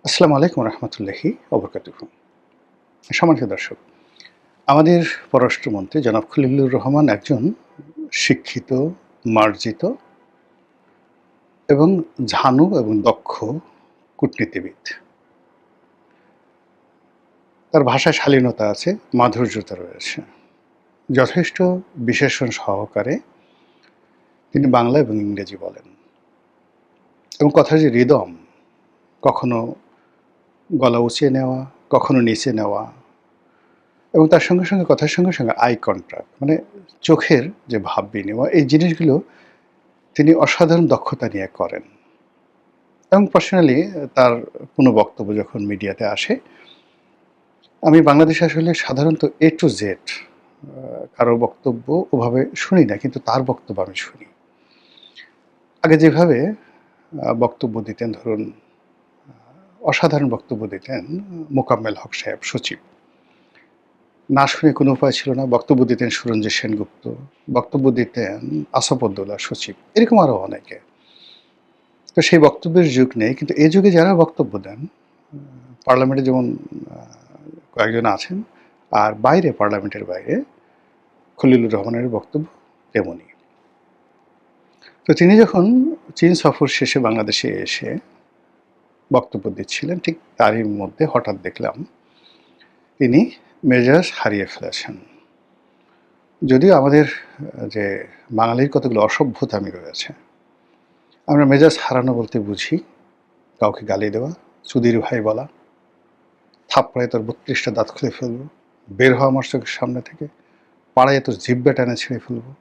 আসসালামু আলাইকুম রহমতুল্লাহি ওবরকাতুহু। সম্মানিত দর্শক, আমাদের পররাষ্ট্রমন্ত্রী জনাব খলিলুর রহমান একজন শিক্ষিত, মার্জিত এবং ঝানু এবং দক্ষ কূটনীতিবিদ। তার ভাষায় শালীনতা আছে, মাধুর্যতা রয়েছে। যথেষ্ট বিশেষণ সহকারে তিনি বাংলা এবং ইংরেজি বলেন এবং কথার যে রিদম, কখনো গলা উঁচিয়ে নেওয়া, কখনো নিচে নেওয়া এবং তার সঙ্গে সঙ্গে কথার সঙ্গে সঙ্গে আই কন্ট্যাক্ট মানে চোখের যে ভাব বিনিময়, এই জিনিসগুলো তিনি অসাধারণ দক্ষতা নিয়ে করেন। এবং পার্সোনালি তার কোনো বক্তব্য যখন মিডিয়াতে আসে, আমি বাংলাদেশে আসলে সাধারণত এ টু জেড কারো বক্তব্য ওভাবে শুনি না, কিন্তু তার বক্তব্য আমি শুনি। আগে যেভাবে বক্তব্য দিতেন, ধরুন অসাধারণ বক্তব্য দিতেন মোকাম্মেল হক সাহেব, সচিব। না শুনে কোনো উপায় ছিল না। বক্তব্য দিতেন সুরঞ্জিত সেনগুপ্ত, বক্তব্য দিতেন আসাদুদ্দৌলা সচিব, এরকম আরও অনেকে। তো সেই বক্তব্যের যুগ নেই, কিন্তু এই যুগে যারা বক্তব্য দেন, পার্লামেন্টে যেমন কয়েকজন আছেন, আর বাইরে পার্লামেন্টের বাইরে খলিলুর রহমানের বক্তব্য তেমনই। তো তিনি যখন চীন সফর শেষে বাংলাদেশে এসে বক্তব্য দিচ্ছিলেন, ঠিক তারই মধ্যে হঠাৎ দেখলাম তিনি মেজাজ হারিয়ে ফেলেছেন। যদিও আমাদের যে বাঙালির কতগুলো অসভ্যতামি রয়েছে, আমরা মেজাজ হারানো বলতে বুঝি কাউকে গালি দেওয়া, চুদির ভাই বলা, থাপড়ায় তোর ৩২টা দাঁত খুলে ফেলবো, বের হওয়া আমার চোখের সামনে থেকে, পাড়ায় তোর জিহ্বা টেনে ছিঁড়ে ফেলবো।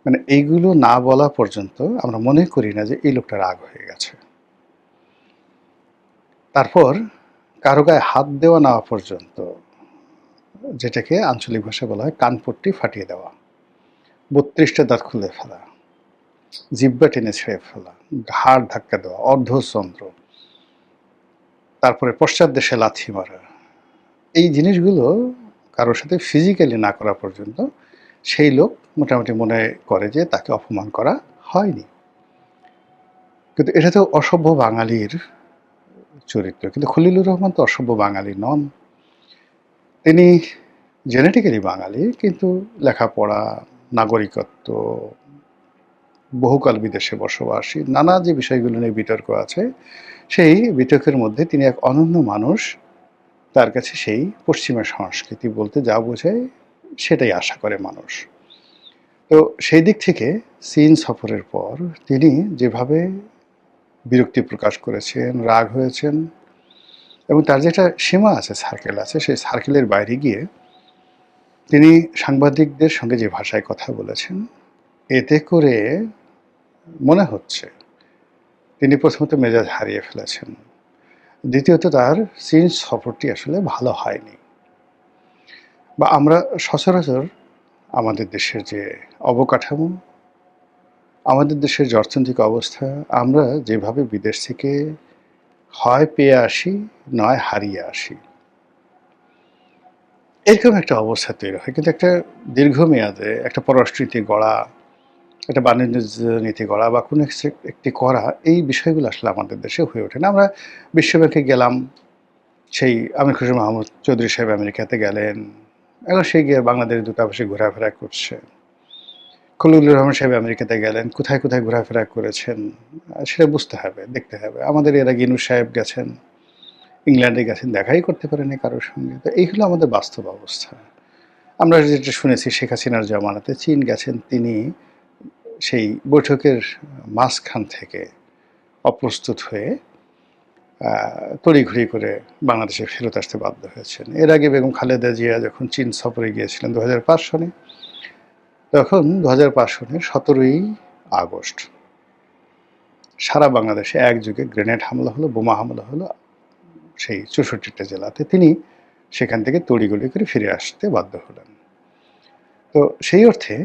মানে এইগুলো না বলা পর্যন্ত আমরা মনে করি না যে এই লোকটা রাগ হয়ে গেছে। তারপর কারো গায়ে হাত দেওয়া না পর্যন্ত, যেটাকে আঞ্চলিক ভাষায় বলা হয় কানপট্টি ফাটিয়ে দেওয়া, ৩২টা দাঁত খুলে ফেলা, জিহ্বা টেনে ছিঁড়ে ফেলা, ঘাড় ধাক্কা দেওয়া, অর্ধচন্দ্র, তারপরে পশ্চাৎ দেশে লাথি মারা, এই জিনিসগুলো কারোর সাথে ফিজিক্যালি না করা পর্যন্ত সেই লোক মোটামুটি মনে করে যে তাকে অপমান করা হয়নি। কিন্তু এটা তো অসভ্য বাঙালির চরিত্র। কিন্তু খলিলুর রহমান তো অসভ্য বাঙালি নন। তিনি জেনেটিক্যালি বাঙালি, কিন্তু লেখাপড়া, নাগরিকত্ব, বহুকাল বিদেশে বসবাসী, নানা যে বিষয়গুলো নিয়ে বিতর্ক আছে, সেই বিতর্কের মধ্যে তিনি এক অনন্য মানুষ। তার কাছে সেই পশ্চিমা সংস্কৃতি বলতে যা বোঝায় সেটাই আশা করে মানুষ। তো সেই দিক থেকে চীন সফরের পর তিনি যেভাবে বিরক্তি প্রকাশ করেছেন, রাগ হয়েছেন, এবং তার যেটা সীমা আছে, সার্কেল আছে, সেই সার্কেলের বাইরে গিয়ে তিনি সাংবাদিকদের সঙ্গে যে ভাষায় কথা বলেছেন, এতে করে মনে হচ্ছে তিনি প্রথমত মেজাজ হারিয়ে ফেলেছেন, দ্বিতীয়ত তার চীন সফরটি আসলে ভালো হয়নি। বা আমরা সচরাচর আমাদের দেশের যে অবকাঠামো, আমাদের দেশের যে অর্থনৈতিক অবস্থা, আমরা যেভাবে বিদেশ থেকে হয় পেয়ে আসি, নয় হারিয়ে আসি, এরকম একটা অবস্থা তৈরি হয়। কিন্তু একটা দীর্ঘমেয়াদে একটা পররাষ্ট্রনীতি গড়া, একটা বাণিজ্য নীতি গড়া বা কোনো একটি করা, এই বিষয়গুলো আসলে আমাদের দেশে হয়ে ওঠে না। আমরা বিশ্বব্যাংকে গেলাম, সেই আমির খসরু মাহমুদ চৌধুরী সাহেব আমেরিকাতে গেলেন, এখন সে গিয়ে বাংলাদেশের দূতাবাসে ঘোরাফেরা করছে। খলিলুর রহমান সাহেব আমেরিকাতে গেলেন, কোথায় কোথায় ঘোরাফেরা করেছেন সেটা বুঝতে হবে, দেখতে হবে। আমাদের এর আগে ইউনূস সাহেব গেছেন, ইংল্যান্ডে গেছেন, দেখাই করতে পারেনি কারোর সঙ্গে। তো এই হলো আমাদের বাস্তব অবস্থা। আমরা যেটা শুনেছি, শেখ হাসিনার জামানাতে চীন গেছেন, তিনি সেই বৈঠকের মাঝখান থেকে অপ্রস্তুত হয়ে তড়িঘড়ি করে বাংলাদেশে ফেরত আসতে বাধ্য হয়েছেন। এর আগে বেগম খালেদা জিয়া যখন চীন সফরে গিয়েছিলেন 2005 সনে, তখন 2005 সনের 17ই আগস্ট সারা বাংলাদেশে একযোগে গ্রেনেড হামলা হলো, বোমা হামলা হলো সেই 64টা জেলাতে। তিনি সেখান থেকে তড়িঘড়ি করে ফিরে আসতে বাধ্য হলেন। তো সেই অর্থে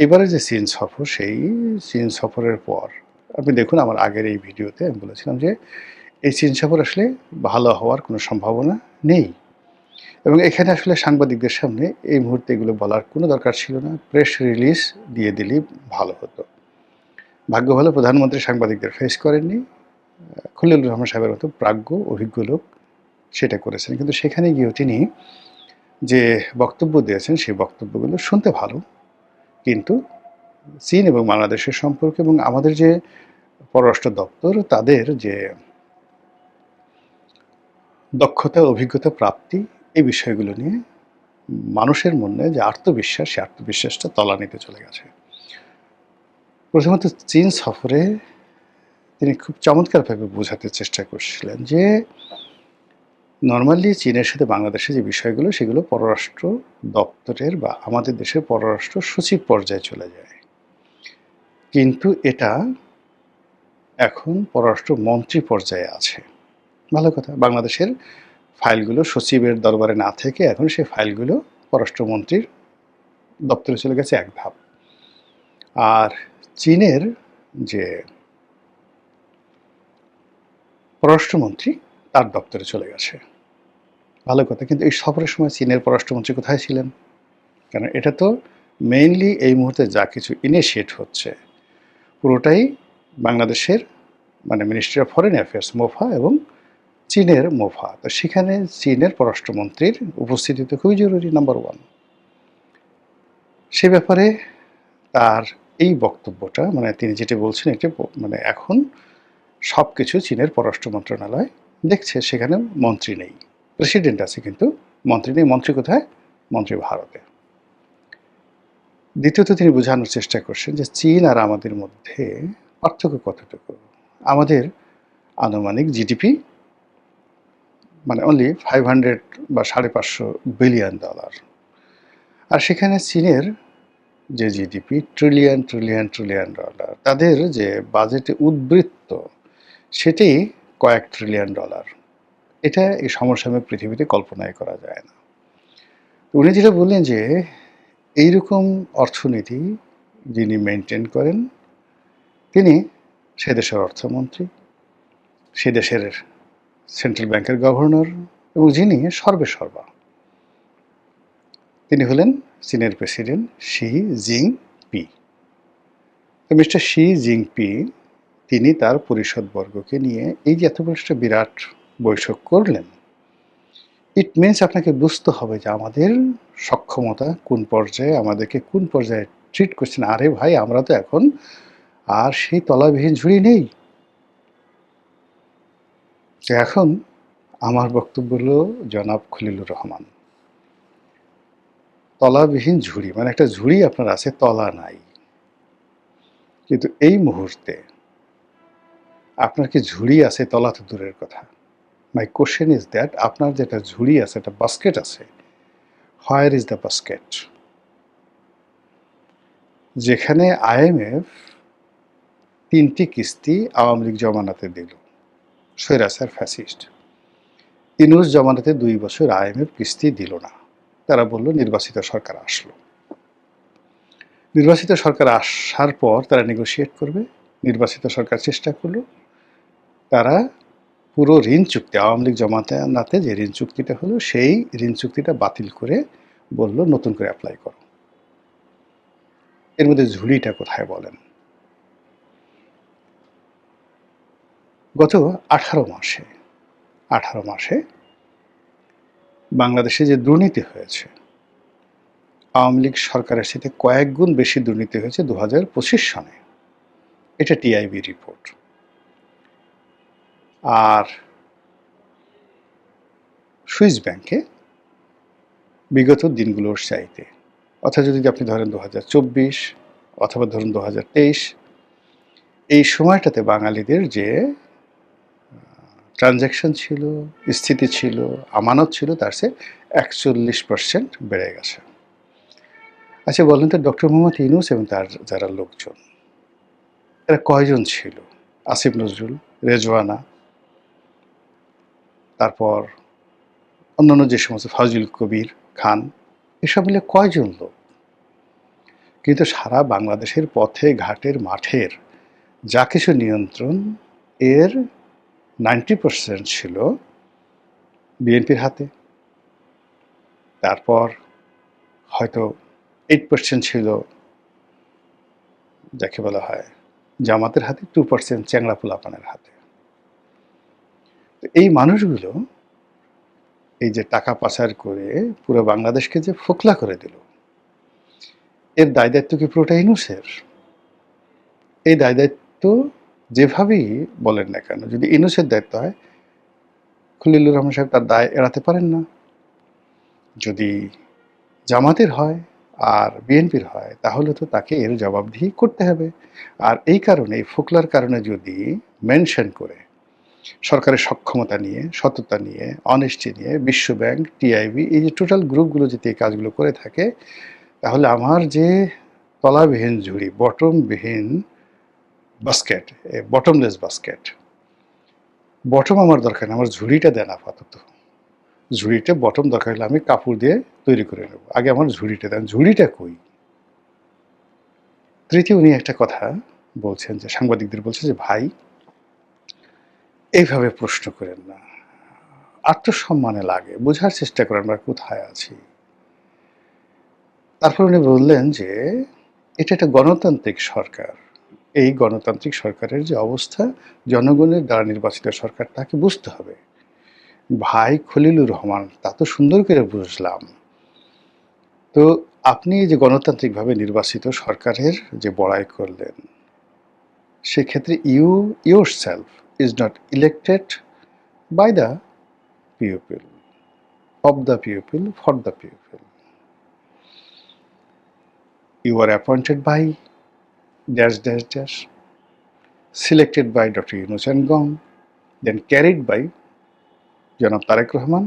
এবারে যে চীন সফর, সেই চীন সফরের পর আপনি দেখুন, আমার আগের এই ভিডিওতে আমি বলেছিলাম যে এই চীন সফর আসলে ভালো হওয়ার কোনো সম্ভাবনা নেই, এবং এখানে আসলে সাংবাদিকদের সামনে এই মুহূর্তে এগুলো বলার কোনো দরকার ছিল না। প্রেস রিলিজ দিয়ে দিলেই ভালো হতো। ভাগ্য ভালো প্রধানমন্ত্রী সাংবাদিকদের ফেস করেননি, খলিলুর রহমান সাহেবের মতো প্রাজ্ঞ অভিজ্ঞ লোক সেটা করেছেন। কিন্তু সেখানে গিয়েও তিনি যে বক্তব্য দিয়েছেন সেই বক্তব্যগুলো শুনতে ভালো, কিন্তু চীন এবং বাংলাদেশের সম্পর্ক এবং আমাদের যে পররাষ্ট্র দপ্তর তাদের যে দক্ষতা অভিজ্ঞতা প্রাপ্তি এই বিষয়গুলো নিয়ে মানুষের মনে যে আত্মবিশ্বাস সেই আত্মবিশ্বাসটা তলানিতে চলে গেছে। প্রথমত চীন সফরে তিনি খুব চমৎকারভাবে বোঝাতে চেষ্টা করছিলেন যে নর্মালি চীনের সাথে বাংলাদেশের যে বিষয়গুলো সেগুলো পররাষ্ট্র দপ্তরের বা আমাদের দেশের পররাষ্ট্র সচিব পর্যায়ে চলে যায়, কিন্তু এটা এখন পররাষ্ট্র মন্ত্রী পর্যায়ে আছে। ভালো কথা, বাংলাদেশের ফাইলগুলো সচিবের দরবারে না থেকে এখন সেই ফাইলগুলো পররাষ্ট্রমন্ত্রীর দপ্তরে চলে গেছে এক ধাপ। আর চীনের যে পররাষ্ট্রমন্ত্রী তার দপ্তরে চলে গেছে। ভালো কথা, কিন্তু এই সফরের সময় চীনের পররাষ্ট্রমন্ত্রী কোথায় ছিলেন? কারণ এটা তো মেইনলি এই মুহূর্তে যা কিছু ইনিশিয়েট হচ্ছে পুরোটাই বাংলাদেশের মানে ministry of foreign affairs MOFA এবং চীনের মোফা। তো সেখানে চীনের পররাষ্ট্রমন্ত্রীর উপস্থিতি তো খুবই জরুরি, নাম্বার ওয়ান। সে ব্যাপারে তার এই বক্তব্যটা মানে তিনি যেটা বলছেন এটা মানে এখন সব কিছু চীনের পররাষ্ট্র মন্ত্রণালয় দেখছে, সেখানে মন্ত্রী নেই, প্রেসিডেন্ট আছে কিন্তু মন্ত্রী নেই। মন্ত্রী কোথায়? মন্ত্রী ভারতে। দ্বিতীয়ত তিনি বোঝানোর চেষ্টা করছেন যে চীন আর আমাদের মধ্যে পার্থক্য কতটুকু। আমাদের আনুমানিক জিডিপি মানে অনলি 500 বা $550 বিলিয়ন, আর সেখানে চীনের যে GDP trillion trillion trillion dollar, তাদের যে বাজেটে উদ্বৃত্ত সেটি কয়েক ট্রিলিয়ন ডলার। এটা এই সমসাময়িক পৃথিবীতে কল্পনাই করা যায় না। উনি যেটা বললেন যে এইরকম অর্থনীতি যিনি মেনটেন করেন তিনি সে দেশের অর্থমন্ত্রী, সে দেশের সেন্ট্রাল ব্যাংকের গভর্নর এবং যিনি সর্বেসর্বা তিনি হলেন চীনের প্রেসিডেন্ট শি জিনপি। তো মিস্টার শি জিনপি তিনি তার পরিষদবর্গকে নিয়ে এই যে এত বড় একটা বিরাট বৈঠক করলেন, ইট মিনস আপনাকে বুঝতে হবে যে আমাদের সক্ষমতা কোন পর্যায়ে, আমাদেরকে কোন পর্যায়ে ট্রিট করছেন। আরে ভাই, আমরা তো এখন আর সেই তলাবিহীন ঝুড়ি নেই। তো এখন আমার বক্তব্য হলো জনাব খলিলুর রহমান, তলাবিহীন ঝুড়ি মানে একটা ঝুড়ি আপনার আছে, তলা নাই, কিন্তু এই মুহূর্তে আপনার কি ঝুড়ি আছে? তলা তো দূরের কথা। মাই কোশ্চেন ইজ দ্যাট আপনার যেটা ঝুড়ি আছে, একটা বাস্কেট আছে, হোয়ার ইজ দ্য বাস্কেট? যেখানে আইএমএফ 3টি কিস্তি আওয়ামী লীগ জমানাতে দিল, স্বৈরাচার ফ্যাসিস্ট। ইউনূস জমানাতে 2 বছর আইএমএফ কিস্তি দিল না, তারা বলল নির্বাচিত সরকার আসলো। নির্বাচিত সরকার আসার পর তারা নেগোশিয়েট করবে, নির্বাচিত সরকার চেষ্টা করলো, তারা পুরো ঋণ চুক্তি আওয়ামী লীগ জমানাতে যে ঋণ চুক্তিটা হলো সেই ঋণ চুক্তিটা বাতিল করে বলল নতুন করে অ্যাপ্লাই করো। এর মধ্যে ঝুড়িটা কোথায় বলেন? গত 18 মাসে বাংলাদেশে যে দুর্নীতি হয়েছে, আওয়ামী লীগ সরকারের সাথে কয়েক গুণ বেশি দুর্নীতি হয়েছে 2025 সনে। এটা টিআইবি রিপোর্ট। আর সুইস ব্যাংকে বিগত দিনগুলোর চাইতে, অর্থাৎ যদি আপনি ধরেন 2024 অথবা ধরুন 2023, এই সময়টাতে বাঙালিদের যে ট্রানজ্যাকশন ছিল, স্থিতি ছিল, আমানত ছিল, তার চেয়ে 41% বেড়ে গেছে। আচ্ছা বলেন তো, ডক্টর মোহাম্মদ ইউনূস এবং তার যারা লোকজন এরা কয়জন ছিল? আসিফ নজরুল, রেজওয়ানা, তারপর অন্যান্য যে সমস্ত ফজল কবির খান, এসব মিলে কয়জন লোক? কিন্তু সারা বাংলাদেশের পথে ঘাটের মাঠের যা কিছু নিয়ন্ত্রণ, এর 90% ছিল বিএনপির হাতে, তারপর হয়তো 8% ছিল যাকে বলা হয় জামাতের হাতে, 2% চ্যাংড়া পোলাপানের হাতে। তো এই মানুষগুলো এই যে টাকা পাচার করে পুরো বাংলাদেশকে যে ফোকলা করে দিল, এর দায় দায়িত্ব কি পুরোটা ইউনূসের? এই দায় দায়িত্ব যেভাবেই বলেন না কেন, যদি ইউনূসের দায়িত্ব হয়, খলিলুর রহমান সাহেব তার দায় এড়াতে পারেন না। যদি জামাতের হয় আর বিএনপির হয়, তাহলে তো তাকে এর জবাবদিহি করতে হবে। আর এই কারণে, এই ফোকলার কারণে যদি মেনশন করে সরকারের সক্ষমতা নিয়ে, সততা নিয়ে, অনেস্টি নিয়ে, বিশ্বব্যাংক, টিআইবি, এই যে টোটাল গ্রুপগুলো যদি এই কাজগুলো করে থাকে, তাহলে আমার যে তলাবিহীন ঝুড়ি, বটমবিহীন বাস্কেট, বটমলেস বাস্কেট, বটম আমার দরকার না, আমার ঝুড়িটা দেন আপাতত। ঝুড়িটা বটম দরকার হলে আমি কাপড় দিয়ে তৈরি করে নেব, আগে আমার ঝুড়িটা দেন। ঝুড়িটা কই? তৃতীয় উনি একটা কথা বলছেন, যে সাংবাদিকদের বলছে যে ভাই এইভাবে প্রশ্ন করেন না, আত্মসম্মানে লাগে, বোঝার চেষ্টা করেন আমরা কোথায় আছি। তারপর উনি বললেন যে এটা একটা গণতান্ত্রিক সরকার, এই গণতান্ত্রিক সরকারের যে অবস্থা, জনগণের দ্বারা নির্বাচিত সরকার, তাকে বুঝতে হবে। ভাই খলিলুর রহমান, তা তো সুন্দর করে বুঝলাম। তো আপনি যে গণতান্ত্রিকভাবে নির্বাচিত সরকারের যে বড়াই করলেন, সেক্ষেত্রে you yourself is not elected by the people, of the people, for the people. You are appointed by dash dash dash, selected by Dr. Yunus and Gong, then carried by Janab Tarek Rahman,